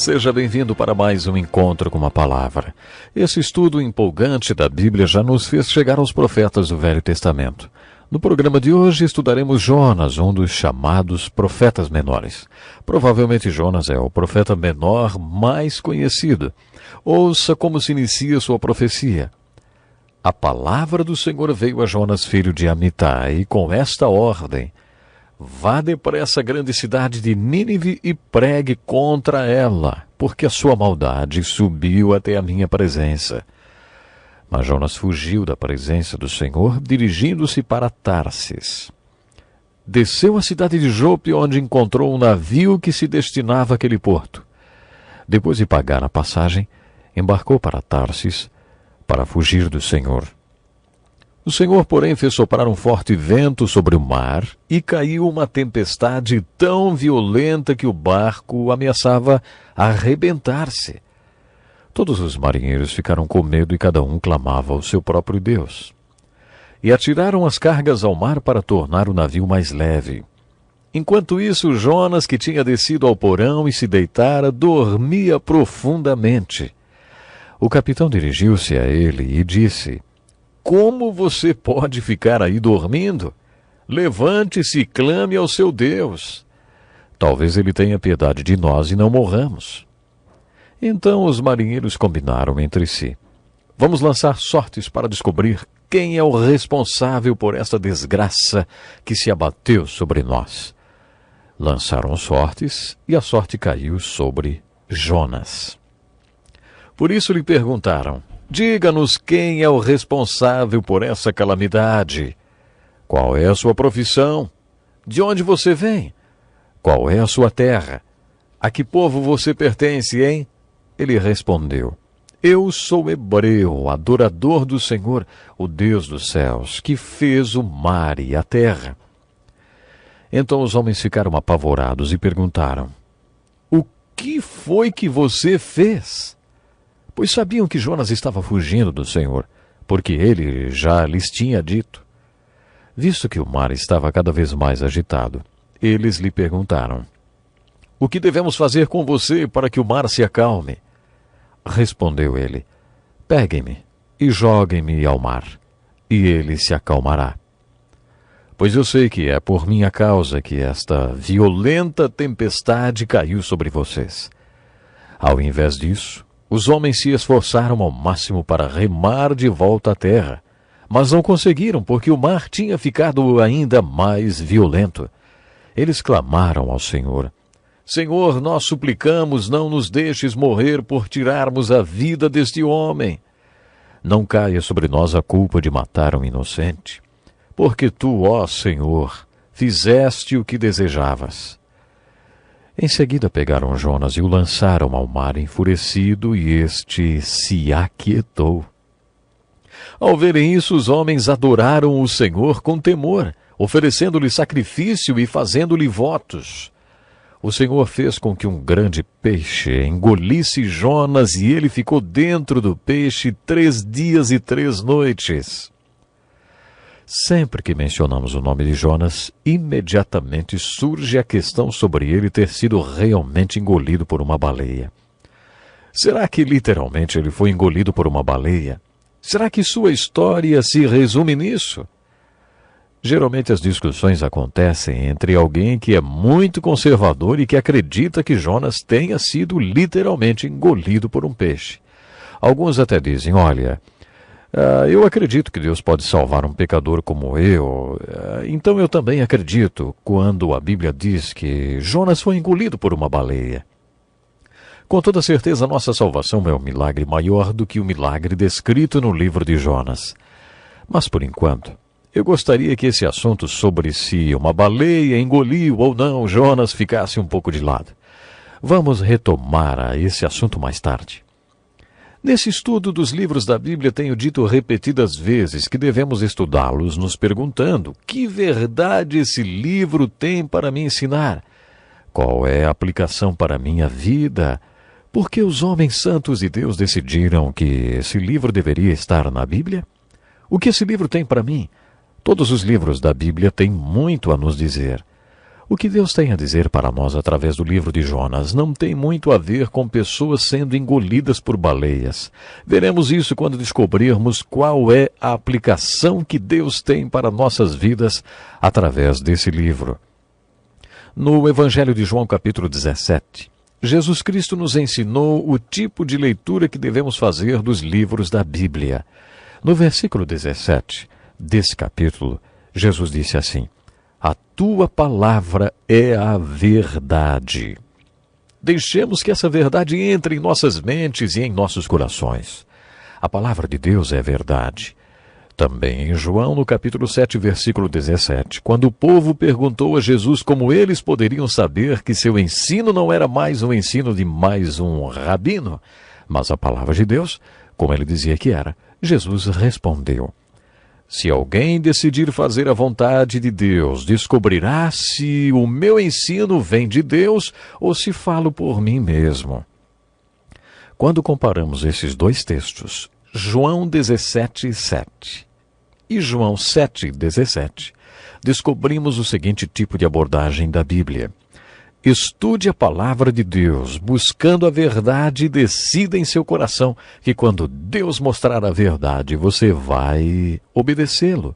Seja bem-vindo para mais um encontro com a palavra. Esse estudo empolgante da Bíblia já nos fez chegar aos profetas do Velho Testamento. No programa de hoje estudaremos Jonas, um dos chamados profetas menores. Provavelmente Jonas é o profeta menor mais conhecido. Ouça como se inicia sua profecia. A palavra do Senhor veio a Jonas, filho de Amitai, com esta ordem: vá depressa à grande cidade de Nínive e pregue contra ela, porque a sua maldade subiu até a minha presença. Mas Jonas fugiu da presença do Senhor, dirigindo-se para Tarsis. Desceu à cidade de Jope, onde encontrou um navio que se destinava àquele porto. Depois de pagar a passagem, embarcou para Tarsis para fugir do Senhor. O Senhor, porém, fez soprar um forte vento sobre o mar e caiu uma tempestade tão violenta que o barco ameaçava arrebentar-se. Todos os marinheiros ficaram com medo e cada um clamava ao seu próprio Deus. E atiraram as cargas ao mar para tornar o navio mais leve. Enquanto isso, Jonas, que tinha descido ao porão e se deitara, dormia profundamente. O capitão dirigiu-se a ele e disse: como você pode ficar aí dormindo? Levante-se e clame ao seu Deus. Talvez ele tenha piedade de nós e não morramos. Então os marinheiros combinaram entre si: vamos lançar sortes para descobrir quem é o responsável por esta desgraça que se abateu sobre nós. Lançaram sortes e a sorte caiu sobre Jonas. Por isso lhe perguntaram: diga-nos quem é o responsável por essa calamidade. Qual é a sua profissão? De onde você vem? Qual é a sua terra? A que povo você pertence, hein? Ele respondeu: eu sou hebreu, adorador do Senhor, o Deus dos céus, que fez o mar e a terra. Então os homens ficaram apavorados e perguntaram: o que foi que você fez? Pois sabiam que Jonas estava fugindo do Senhor, porque ele já lhes tinha dito. Visto que o mar estava cada vez mais agitado, eles lhe perguntaram: o que devemos fazer com você para que o mar se acalme? Respondeu ele: peguem-me e joguem-me ao mar, e ele se acalmará. Pois eu sei que é por minha causa que esta violenta tempestade caiu sobre vocês. Ao invés disso, os homens se esforçaram ao máximo para remar de volta à terra, mas não conseguiram, porque o mar tinha ficado ainda mais violento. Eles clamaram ao Senhor: Senhor, nós suplicamos, não nos deixes morrer por tirarmos a vida deste homem. Não caia sobre nós a culpa de matar um inocente, porque tu, ó Senhor, fizeste o que desejavas. Em seguida pegaram Jonas e o lançaram ao mar enfurecido, e este se aquietou. Ao verem isso, os homens adoraram o Senhor com temor, oferecendo-lhe sacrifício e fazendo-lhe votos. O Senhor fez com que um grande peixe engolisse Jonas, e ele ficou dentro do peixe 3 dias e 3 noites. Sempre que mencionamos o nome de Jonas, imediatamente surge a questão sobre ele ter sido realmente engolido por uma baleia. Será que literalmente ele foi engolido por uma baleia? Será que sua história se resume nisso? Geralmente as discussões acontecem entre alguém que é muito conservador e que acredita que Jonas tenha sido literalmente engolido por um peixe. Alguns até dizem: olha, eu acredito que Deus pode salvar um pecador como eu, então eu também acredito quando a Bíblia diz que Jonas foi engolido por uma baleia. Com toda certeza, nossa salvação é um milagre maior do que o milagre descrito no livro de Jonas. Mas, por enquanto, eu gostaria que esse assunto sobre se uma baleia engoliu ou não Jonas ficasse um pouco de lado. Vamos retomar esse assunto mais tarde. Nesse estudo dos livros da Bíblia, tenho dito repetidas vezes que devemos estudá-los nos perguntando: que verdade esse livro tem para me ensinar? Qual é a aplicação para a minha vida? Por que os homens santos de Deus decidiram que esse livro deveria estar na Bíblia? O que esse livro tem para mim? Todos os livros da Bíblia têm muito a nos dizer. O que Deus tem a dizer para nós através do livro de Jonas não tem muito a ver com pessoas sendo engolidas por baleias. Veremos isso quando descobrirmos qual é a aplicação que Deus tem para nossas vidas através desse livro. No Evangelho de João, capítulo 17, Jesus Cristo nos ensinou o tipo de leitura que devemos fazer dos livros da Bíblia. No versículo 17 desse capítulo, Jesus disse assim: "A tua palavra é a verdade." Deixemos que essa verdade entre em nossas mentes e em nossos corações. A palavra de Deus é verdade. Também em João, no capítulo 7, versículo 17, quando o povo perguntou a Jesus como eles poderiam saber que seu ensino não era mais um ensino de mais um rabino, mas a palavra de Deus, como ele dizia que era, Jesus respondeu: "Se alguém decidir fazer a vontade de Deus, descobrirá se o meu ensino vem de Deus ou se falo por mim mesmo." Quando comparamos esses dois textos, João 17:7 e João 7:17, descobrimos o seguinte tipo de abordagem da Bíblia: estude a palavra de Deus, buscando a verdade, e decida em seu coração que quando Deus mostrar a verdade, você vai obedecê-lo.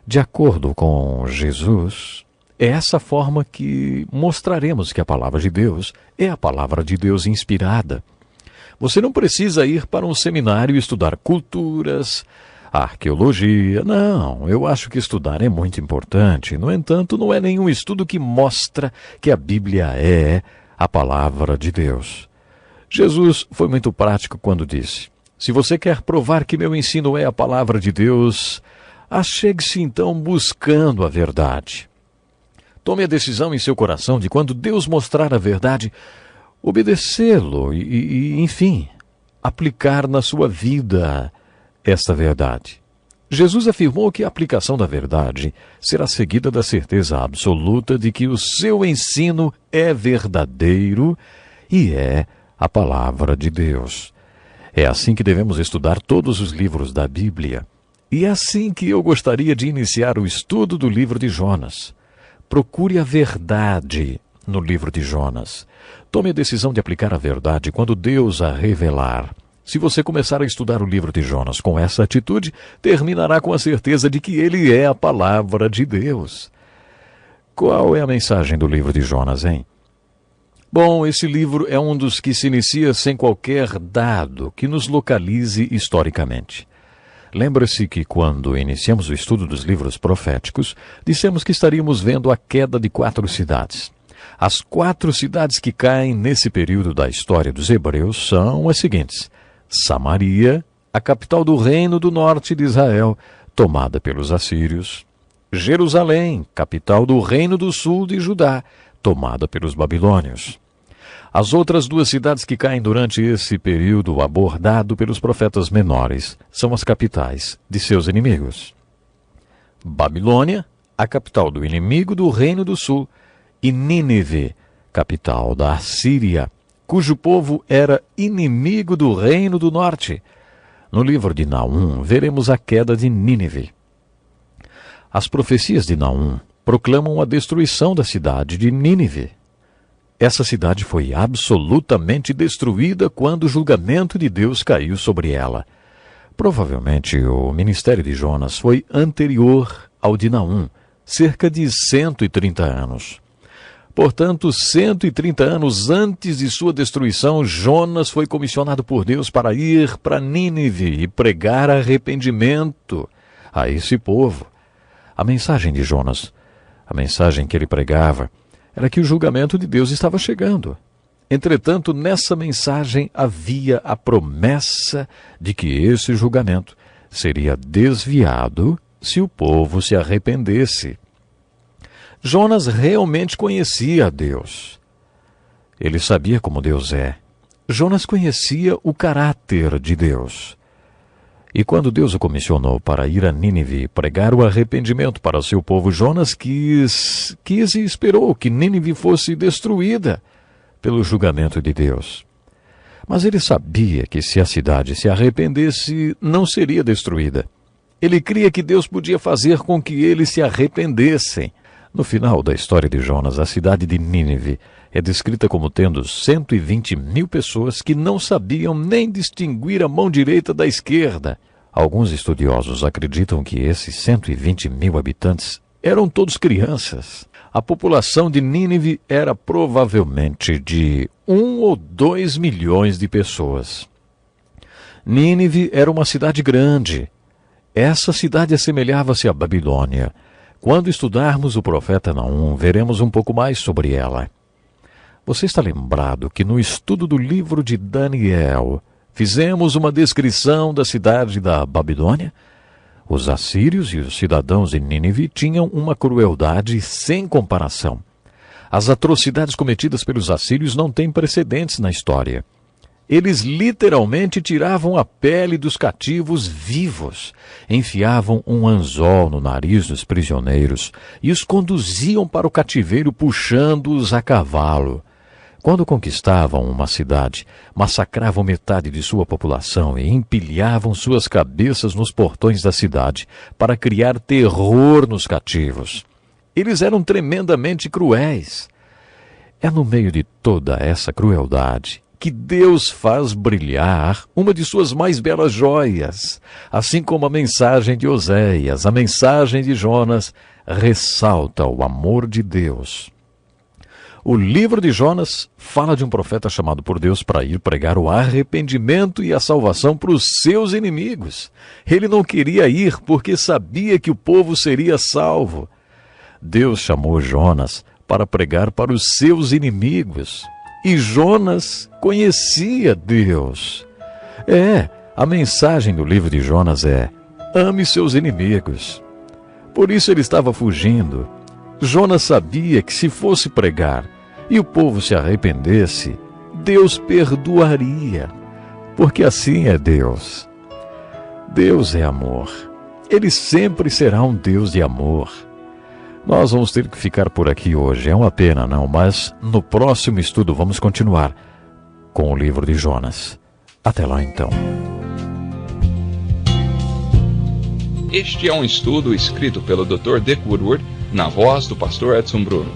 De acordo com Jesus, é essa forma que mostraremos que a palavra de Deus é a palavra de Deus inspirada. Você não precisa ir para um seminário e estudar culturas, arqueologia. Não, eu acho que estudar é muito importante. No entanto, não é nenhum estudo que mostra que a Bíblia é a palavra de Deus. Jesus foi muito prático quando disse: "Se você quer provar que meu ensino é a palavra de Deus, achegue-se então buscando a verdade. Tome a decisão em seu coração de, quando Deus mostrar a verdade, obedecê-lo e, enfim, aplicar na sua vida esta verdade." Jesus afirmou que a aplicação da verdade será seguida da certeza absoluta de que o seu ensino é verdadeiro e é a palavra de Deus. É assim que devemos estudar todos os livros da Bíblia. E é assim que eu gostaria de iniciar o estudo do livro de Jonas. Procure a verdade no livro de Jonas. Tome a decisão de aplicar a verdade quando Deus a revelar. Se você começar a estudar o livro de Jonas com essa atitude, terminará com a certeza de que ele é a palavra de Deus. Qual é a mensagem do livro de Jonas, hein? Bom, esse livro é um dos que se inicia sem qualquer dado que nos localize historicamente. Lembra-se que quando iniciamos o estudo dos livros proféticos, dissemos que estaríamos vendo a queda de 4 cidades. As 4 cidades que caem nesse período da história dos hebreus são as seguintes: Samaria, a capital do reino do norte de Israel, tomada pelos assírios; Jerusalém, capital do reino do sul de Judá, tomada pelos babilônios. As outras 2 cidades que caem durante esse período abordado pelos profetas menores são as capitais de seus inimigos: Babilônia, a capital do inimigo do reino do sul, e Nínive, capital da Assíria, cujo povo era inimigo do reino do norte. No livro de Naum, veremos a queda de Nínive. As profecias de Naum proclamam a destruição da cidade de Nínive. Essa cidade foi absolutamente destruída quando o julgamento de Deus caiu sobre ela. Provavelmente o ministério de Jonas foi anterior ao de Naum, cerca de 130 anos. Portanto, 130 anos antes de sua destruição, Jonas foi comissionado por Deus para ir para Nínive e pregar arrependimento a esse povo. A mensagem de Jonas, a mensagem que ele pregava, era que o julgamento de Deus estava chegando. Entretanto, nessa mensagem havia a promessa de que esse julgamento seria desviado se o povo se arrependesse. Jonas realmente conhecia a Deus. Ele sabia como Deus é. Jonas conhecia o caráter de Deus. E quando Deus o comissionou para ir a Nínive e pregar o arrependimento para o seu povo, Jonas quis e esperou que Nínive fosse destruída pelo julgamento de Deus. Mas ele sabia que se a cidade se arrependesse, não seria destruída. Ele cria que Deus podia fazer com que eles se arrependessem. No final da história de Jonas, a cidade de Nínive é descrita como tendo 120.000 pessoas que não sabiam nem distinguir a mão direita da esquerda. Alguns estudiosos acreditam que esses 120.000 habitantes eram todos crianças. A população de Nínive era provavelmente de 1 ou 2 milhões de pessoas. Nínive era uma cidade grande. Essa cidade assemelhava-se à Babilônia. Quando estudarmos o profeta Naum, veremos um pouco mais sobre ela. Você está lembrado que no estudo do livro de Daniel, fizemos uma descrição da cidade da Babilônia? Os assírios e os cidadãos de Nínive tinham uma crueldade sem comparação. As atrocidades cometidas pelos assírios não têm precedentes na história. Eles literalmente tiravam a pele dos cativos vivos, enfiavam um anzol no nariz dos prisioneiros e os conduziam para o cativeiro puxando-os a cavalo. Quando conquistavam uma cidade, massacravam metade de sua população e empilhavam suas cabeças nos portões da cidade para criar terror nos cativos. Eles eram tremendamente cruéis. É no meio de toda essa crueldade que Deus faz brilhar uma de suas mais belas joias, assim como a mensagem de Oséias, a mensagem de Jonas, ressalta o amor de Deus. O livro de Jonas fala de um profeta chamado por Deus para ir pregar o arrependimento e a salvação para os seus inimigos. Ele não queria ir porque sabia que o povo seria salvo. Deus chamou Jonas para pregar para os seus inimigos. E Jonas conhecia Deus. A mensagem do livro de Jonas é: ame seus inimigos. Por isso ele estava fugindo. Jonas sabia que se fosse pregar e o povo se arrependesse, Deus perdoaria, porque assim é Deus. Deus é amor. Ele sempre será um Deus de amor. Nós vamos ter que ficar por aqui hoje. É uma pena, não? Mas no próximo estudo vamos continuar com o livro de Jonas. Até lá, então. Este é um estudo escrito pelo Dr. Dick Woodward, na voz do pastor Edson Bruno.